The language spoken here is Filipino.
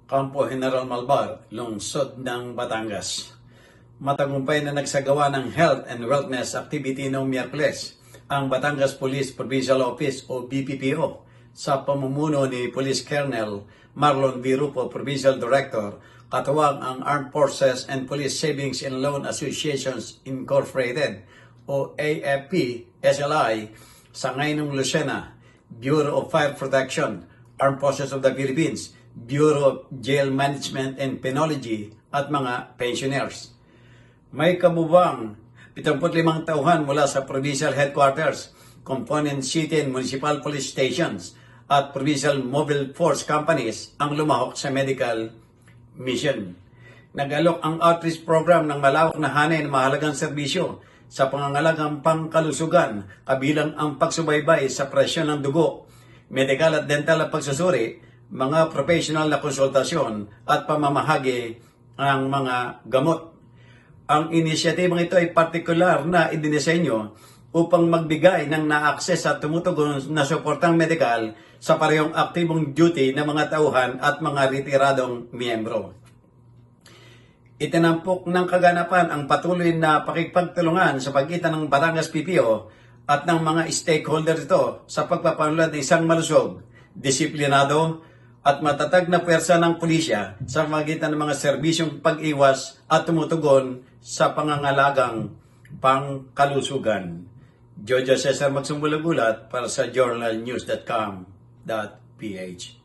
Campo General Malvar, lungsod ng Batangas. Matagumpay na nagsagawa ng health and wellness activity noong Miyerkules ang Batangas Police Provincial Office o BPPO sa pamumuno ni Police Colonel Marlon V. Rupo, Provincial Director, katuwang ang Armed Forces and Police Savings and Loan Associations Incorporated o AFP-SLI, Sangay ng Lucena, Bureau of Fire Protection, Armed Forces of the Philippines, Bureau of Jail Management and Penology at mga pensioners. May kabubang 75 tauhan mula sa Provincial Headquarters, Component City and Municipal Police Stations at Provincial Mobile Force Companies ang lumahok sa medical mission. Nag-alok ang outreach program ng malawak na hanay ng mahalagang serbisyo sa pangangalagang pangkalusugan, kabilang ang pagsubaybay sa presyon ng dugo, medical at dental at pagsusuri, mga professional na konsultasyon at pamamahagi ng mga gamot. Ang inisyatibang ito ay partikular na idinisenyo upang magbigay ng na-access at tumutugon na suportang medikal sa parehong aktibong duty ng mga tauhan at mga retiradong miyembro. Itinampok ng kaganapan ang patuloy na pakikipagtulungan sa pagitan ng Batangas PPO at ng mga stakeholder ito sa pagpapaunlad ng isang malusog, disiplinado at matatag na pwersa ng pulisya sa pagitan ng mga serbisyong pag-iwas at tumutugon sa pangangalagang pangkalusugan. Jojo Cesar Magsumbulagulat para sa journalnews.com.ph.